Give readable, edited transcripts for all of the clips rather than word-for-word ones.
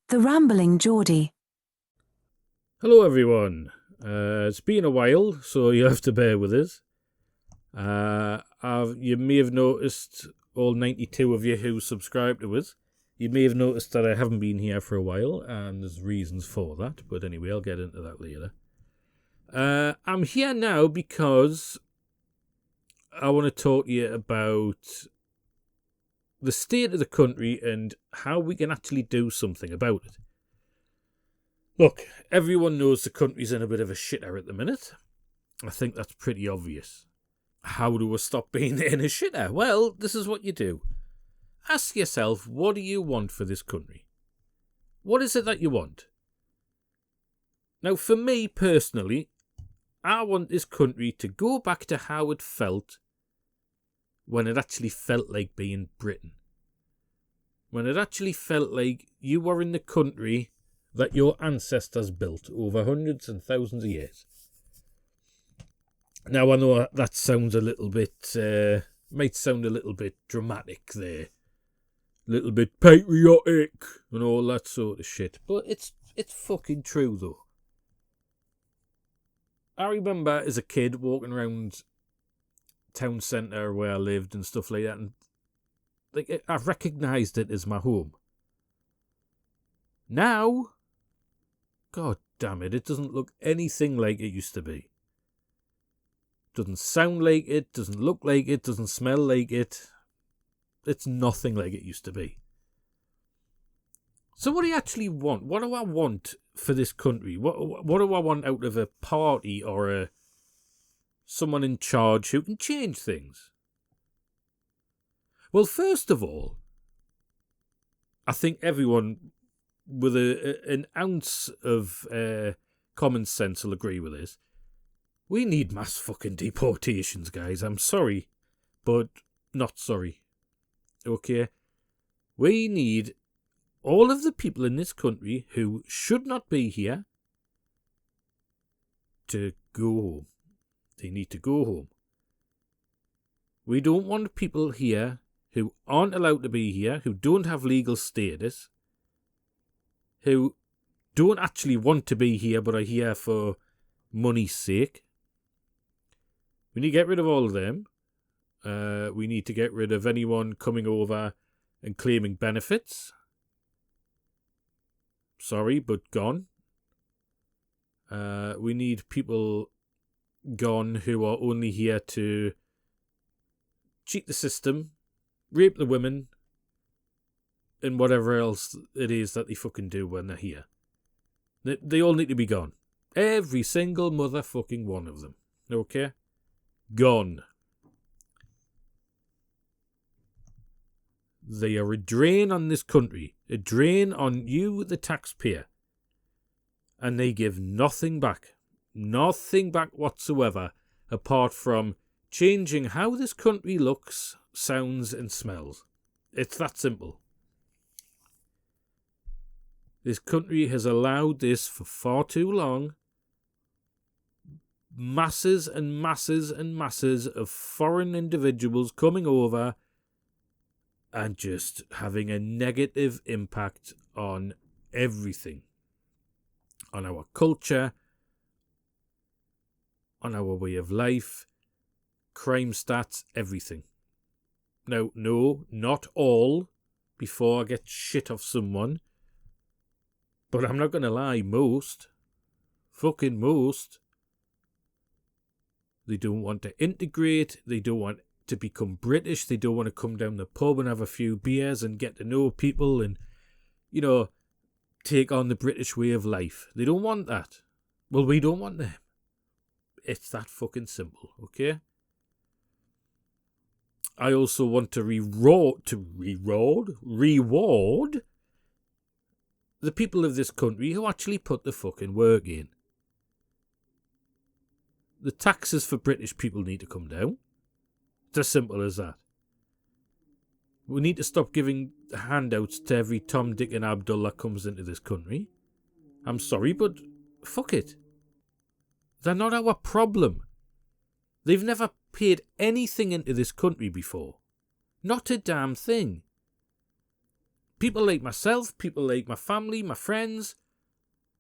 The Rambling Geordie. Hello everyone. It's been a while, so you have to bear with us. You may have noticed, all 92 of you who subscribe to us, you may have noticed that I haven't been here for a while, and there's reasons for that, but anyway, I'll get into that later. I'm here now because I want to talk to you about the state of the country and how we can actually do something about it. Look, everyone knows the country's in a bit of a shitter at the minute. I think that's pretty obvious. How do we stop being in a shitter? Well, this is what you do. Ask yourself, what do you want for this country? What is it that you want? Now, for me personally, I want this country to go back to how it felt when it actually felt like being Britain. When it actually felt like you were in the country that your ancestors built over hundreds and thousands of years. Now, I know that sounds a little bit, might sound a little bit dramatic there. A little bit patriotic and all that sort of shit. But it's fucking true, though. I remember as a kid walking around town centre where I lived and stuff like that, and I recognised it as my home. Now, God damn it, it doesn't look anything like it used to be. Doesn't sound like it, doesn't look like it, doesn't smell like it. It's nothing like it used to be. So what do you actually want? What do I want for this country? What do I want out of a party or someone in charge who can change things? Well, first of all, I think everyone with an ounce of common sense will agree with this. We need mass fucking deportations, guys. I'm sorry, but not sorry. Okay? We need all of the people in this country who should not be here to go home. They need to go home. We don't want people here who aren't allowed to be here, who don't have legal status, who don't actually want to be here but are here for money's sake. We need to get rid of all of them. We need to get rid of anyone coming over and claiming benefits. Sorry, but gone. We need people gone who are only here to cheat the system, rape the women, and whatever else it is that they fucking do when they're here. They all need to be gone. Every single motherfucking one of them. Okay? Gone. They are a drain on this country. A drain on you, the taxpayer. And they give nothing back. Nothing back whatsoever, apart from changing how this country looks, sounds and smells. It's that simple. This country has allowed this for far too long. Masses and masses and masses of foreign individuals coming over and just having a negative impact on everything. On our culture, on our way of life, crime stats, everything. Now, no, not all, before I get shit off someone. But I'm not going to lie, most. Fucking most. They don't want to integrate, they don't want to become British, they don't want to come down the pub and have a few beers and get to know people and, take on the British way of life. They don't want that. Well, we don't want them. It's that fucking simple, okay? I also want to reward the people of this country who actually put the fucking work in. The taxes for British people need to come down. It's as simple as that. We need to stop giving handouts to every Tom, Dick and Abdul that comes into this country. I'm sorry, but fuck it. They're not our problem. They've never paid anything into this country before. Not a damn thing. People like myself, people like my family, my friends,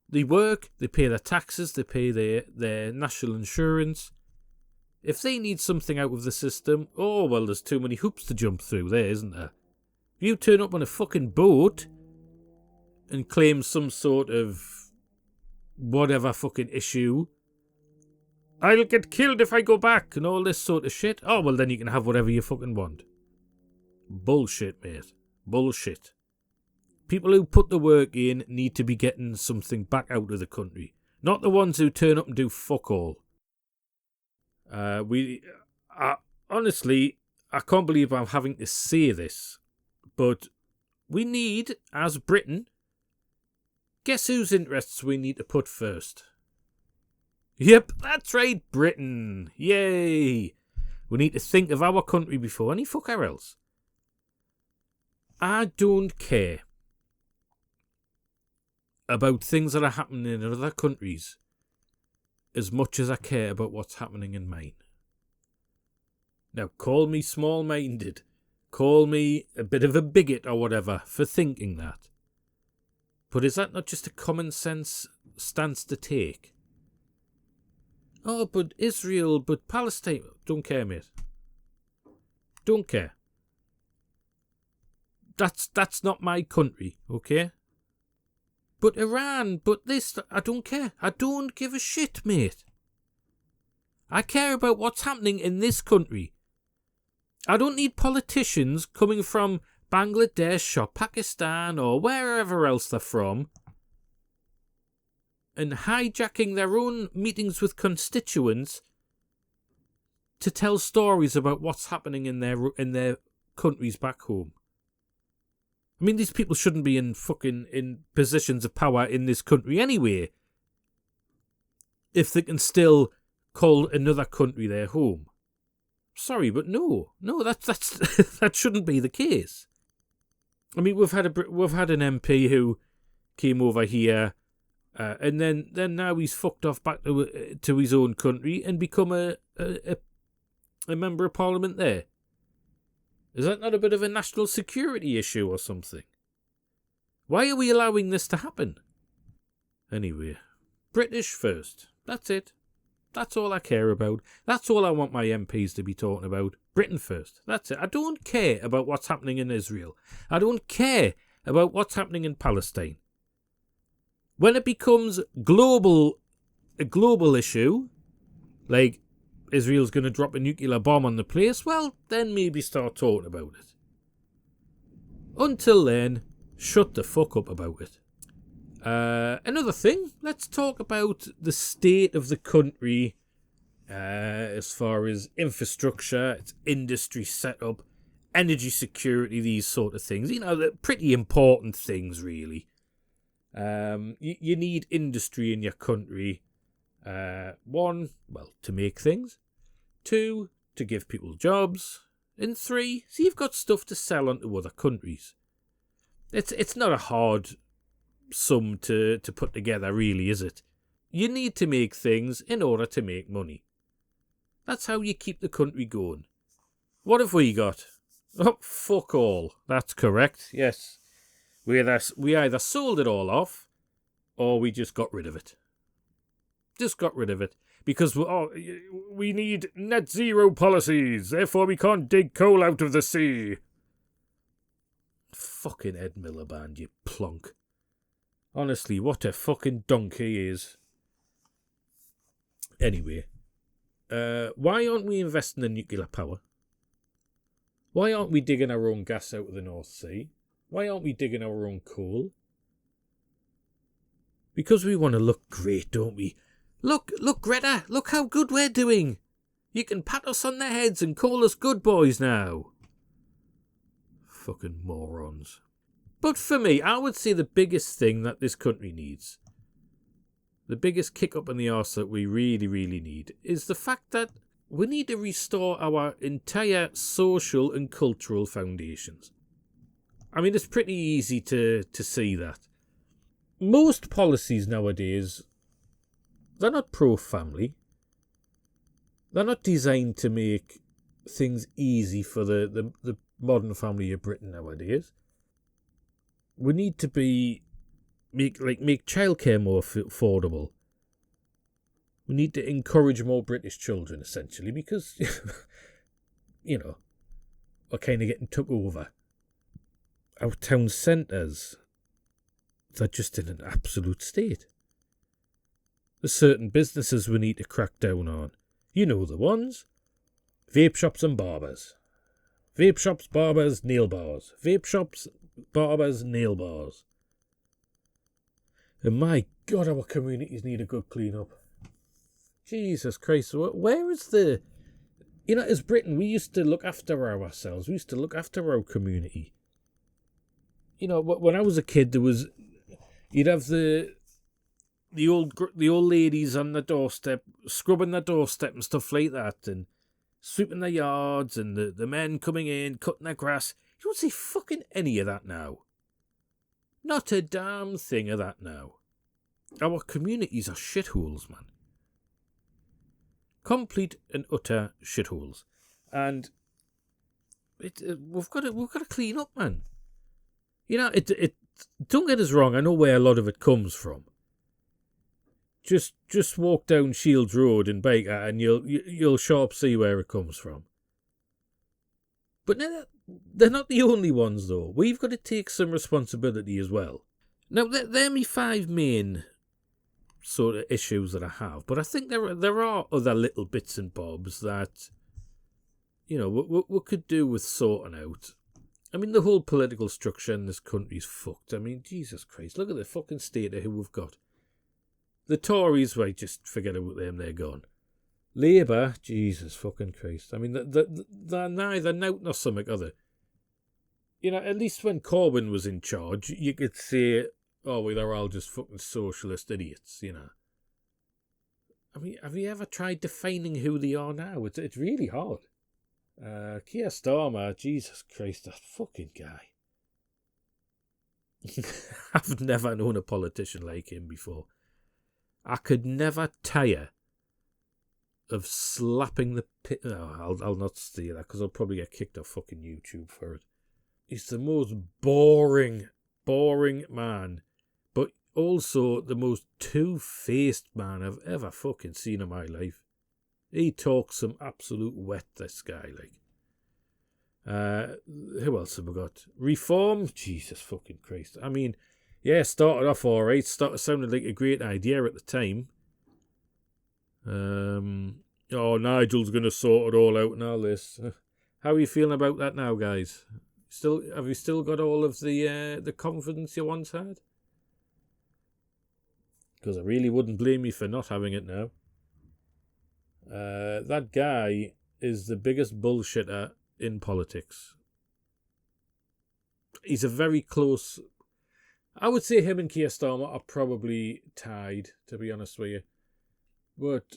they work, they pay their taxes, they pay their national insurance. If they need something out of the system, oh, well, there's too many hoops to jump through there, isn't there? If you turn up on a fucking boat and claim some sort of whatever fucking issue, I'll get killed if I go back and all this sort of shit, oh, well, then you can have whatever you fucking want. Bullshit, mate. Bullshit. People who put the work in need to be getting something back out of the country. Not the ones who turn up and do fuck all. Honestly, I can't believe I'm having to say this, but we need, as Britain, guess whose interests we need to put first? Yep, that's right, Britain. Yay. We need to think of our country before any fucker else. I don't care about things that are happening in other countries as much as I care about what's happening in mine. Now, call me small-minded, call me a bit of a bigot or whatever for thinking that. But is that not just a common sense stance to take? Oh, but Israel, but Palestine. Don't care, mate. Don't care. That's not my country, okay? But Iran, but this, I don't care. I don't give a shit, mate. I care about what's happening in this country. I don't need politicians coming from Bangladesh or Pakistan or wherever else they're from and hijacking their own meetings with constituents to tell stories about what's happening in their countries back home. I mean, these people shouldn't be in positions of power in this country anyway, if they can still call another country their home. Sorry, but no, that's that shouldn't be the case. I mean, we've had an MP who came over here, and then now he's fucked off back to his own country and become a member of parliament there. Is that not a bit of a national security issue or something? Why are we allowing this to happen? Anyway, British first. That's it. That's all I care about. That's all I want my MPs to be talking about. Britain first. That's it. I don't care about what's happening in Israel. I don't care about what's happening in Palestine. When it becomes a global issue, like Israel's going to drop a nuclear bomb on the place, well, then maybe start talking about it. Until then, shut the fuck up about it. Another thing, let's talk about the state of the country as far as infrastructure, its industry setup, energy security, these sort of things. You know, they're pretty important things, really. You need industry in your country. One, well, to make things. Two, to give people jobs. And three, so you've got stuff to sell on to other countries. It's not a hard sum to put together, really, is it? You need to make things in order to make money. That's how you keep the country going. What have we got? Oh, fuck all. That's correct, yes. We either sold it all off, or we just got rid of it. Just got rid of it. Because we need net zero policies, therefore we can't dig coal out of the sea. Fucking Ed Miliband, you plonk. Honestly, what a fucking donkey he is. Anyway, why aren't we investing in nuclear power? Why aren't we digging our own gas out of the North Sea? Why aren't we digging our own coal? Because we want to look great, don't we? Look, Greta, look how good we're doing. You can pat us on the heads and call us good boys now. Fucking morons. But for me, I would say the biggest thing that this country needs, the biggest kick up in the arse that we really, really need, is the fact that we need to restore our entire social and cultural foundations. I mean, it's pretty easy to see that. Most policies nowadays, they're not pro-family. They're not designed to make things easy for the modern family of Britain nowadays. We need to make childcare more affordable. We need to encourage more British children, essentially, because, we're kind of getting took over. Our town centres, they're just in an absolute state. There's certain businesses we need to crack down on. You know the ones. Vape shops and barbers. Vape shops, barbers, nail bars. Vape shops, barbers, nail bars. And my God, our communities need a good clean-up. Jesus Christ, where is the... as Britain, we used to look after ourselves. We used to look after our community. When I was a kid, you'd have the old ladies on the doorstep, scrubbing the doorstep and stuff like that, and sweeping the yards, and the men coming in, cutting their grass. You don't see fucking any of that now. Not a damn thing of that now. Our communities are shitholes, man. Complete and utter shitholes. And we've got to clean up, man. Don't get us wrong, I know where a lot of it comes from. Just walk down Shields Road in Baker and you'll sharp see where it comes from. But they're not the only ones, though. We've got to take some responsibility as well. Now, they're my 5 main sort of issues that I have, but I think there are other little bits and bobs that, we could do with sorting out. I mean, the whole political structure in this country is fucked. I mean, Jesus Christ, look at the fucking state of who we've got. The Tories, right, just forget about them, they're gone. Labour, Jesus fucking Christ. I mean, they're neither nout nor something, are they? At least when Corbyn was in charge, you could say, oh, well, they're all just fucking socialist idiots, I mean, have you ever tried defining who they are now? It's really hard. Keir Starmer, Jesus Christ, that fucking guy. I've never known a politician like him before. I could never tire of slapping the pit. No, I'll not say that because I'll probably get kicked off fucking YouTube for it. He's the most boring man, but also the most two-faced man I've ever fucking seen in my life. He talks some absolute wet, this guy, like. Who else have we got? Reform? Jesus fucking Christ. I mean, yeah, started off alright. Sounded like a great idea at the time. Nigel's going to sort it all out and all this. How are you feeling about that now, guys? Have you still got all of the confidence you once had? Because I really wouldn't blame you for not having it now. That guy is the biggest bullshitter in politics. He's a very close... I would say him and Keir Starmer are probably tied, to be honest with you. But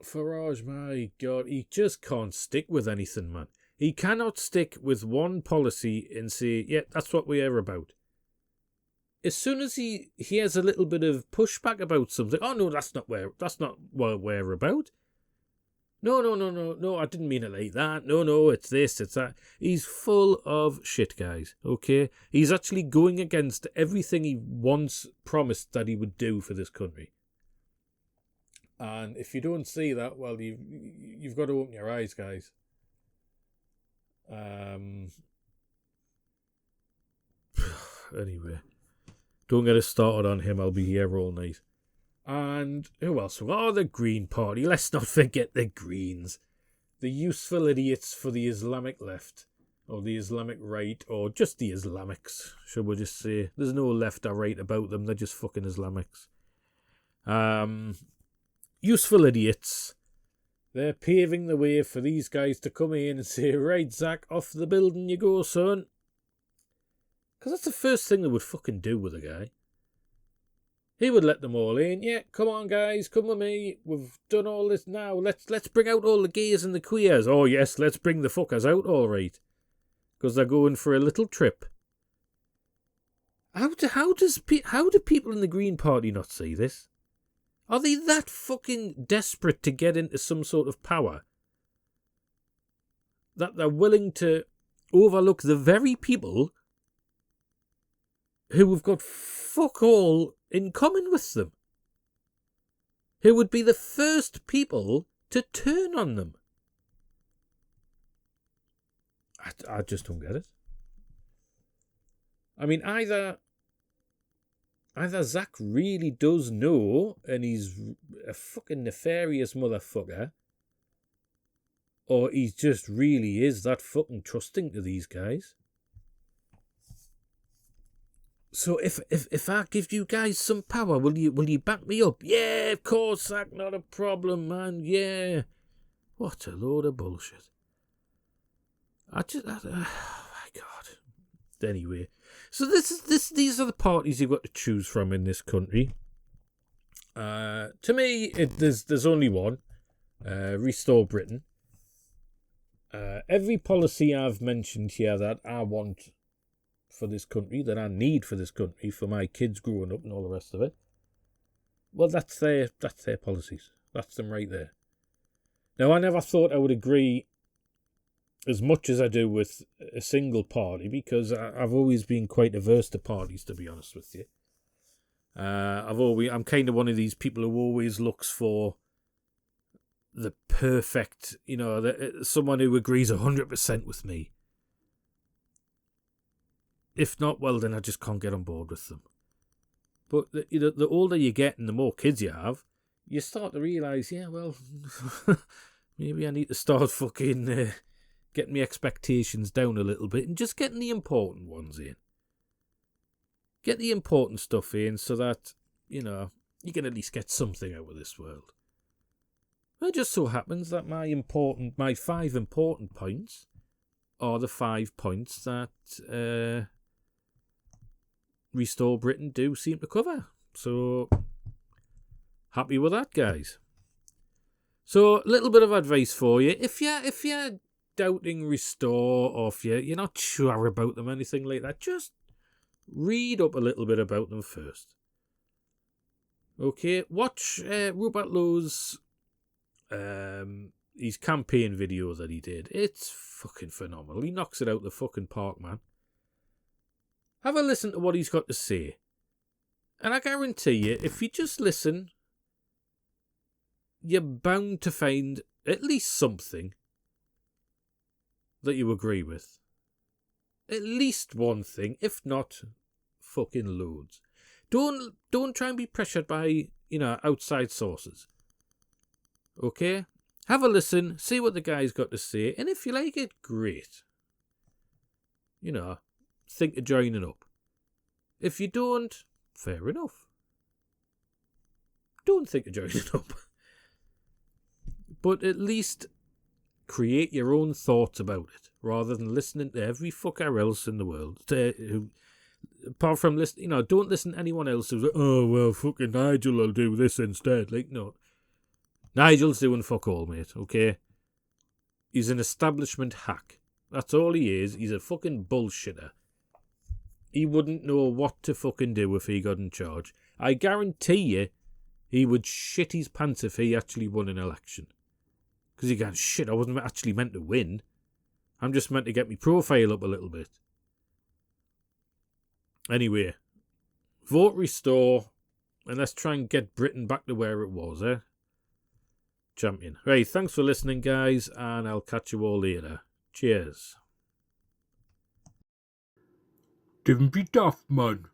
Farage, my God, he just can't stick with anything, man. He cannot stick with one policy and say, yeah, that's what we're about. As soon as he has a little bit of pushback about something, oh no, that's not what we're about. No, I didn't mean it like that. No, it's this, it's that. He's full of shit, guys, okay? He's actually going against everything he once promised that he would do for this country. And if you don't see that, well, you've got to open your eyes, guys. Anyway, don't get us started on him. I'll be here all night. And who else? Oh, the Green Party. Let's not forget the Greens. The useful idiots for the Islamic left. Or the Islamic right. Or just the Islamics, should we just say. There's no left or right about them. They're just fucking Islamics. Useful idiots. They're paving the way for these guys to come in and say, right, Zach, off the building you go, son. Because that's the first thing they would fucking do with a guy. He would let them all in. Yeah, come on, guys, come with me. We've done all this now. Let's bring out all the gays and the queers. Oh, yes, let's bring the fuckers out, all right. Because they're going for a little trip. How do people in the Green Party not see this? Are they that fucking desperate to get into some sort of power that they're willing to overlook the very people who have got fuck all in common with them, who would be the first people to turn on them. I just don't get it. I mean, either Zach really does know and he's a fucking nefarious motherfucker, or he just really is that fucking trusting to these guys. So if I give you guys some power, will you back me up? Yeah, of course, Zach, not a problem, man. Yeah. What a load of bullshit. Oh my God. Anyway, so these are the parties you've got to choose from in this country. To me, there's only one. Restore Britain. Every policy I've mentioned here that I want for this country, that I need for this country, for my kids growing up and all the rest of it, well, that's their policies. That's them right there. Now, I never thought I would agree as much as I do with a single party, because I've always been quite averse to parties, to be honest with you. I'm kind of one of these people who always looks for the perfect, someone who agrees 100% with me. If not, well, then I just can't get on board with them. But the older you get and the more kids you have, you start to realise, yeah, well, maybe I need to start fucking getting my expectations down a little bit and just getting the important ones in. Get the important stuff in so that, you can at least get something out of this world. It just so happens that my 5 important points are the 5 points that Restore Britain do seem to cover. So, happy with that, guys. So, a little bit of advice for you. If you're doubting Restore, or if you're not sure about them, anything like that, just read up a little bit about them first. Okay, watch Rupert Lowe's his campaign video that he did. It's fucking phenomenal. He knocks it out the fucking park, man. Have a listen to what he's got to say. And I guarantee you, if you just listen, you're bound to find at least something that you agree with. At least one thing, if not fucking loads. Don't try and be pressured by, outside sources. Okay? Have a listen, see what the guy's got to say, and if you like it, great. Think of joining up. If you don't, fair enough. Don't think of joining up. But at least create your own thoughts about it, rather than listening to every fucker else in the world. Apart from listening, don't listen to anyone else who's like, oh, well, fucking Nigel will do this instead. Like, no. Nigel's doing fuck all, mate, okay? He's an establishment hack. That's all he is. He's a fucking bullshitter. He wouldn't know what to fucking do if he got in charge. I guarantee you, he would shit his pants if he actually won an election. Because he goes, shit, I wasn't actually meant to win. I'm just meant to get my profile up a little bit. Anyway, vote Restore, and let's try and get Britain back to where it was, eh? Champion. Right, thanks for listening, guys, and I'll catch you all later. Cheers. Don't be daft, man.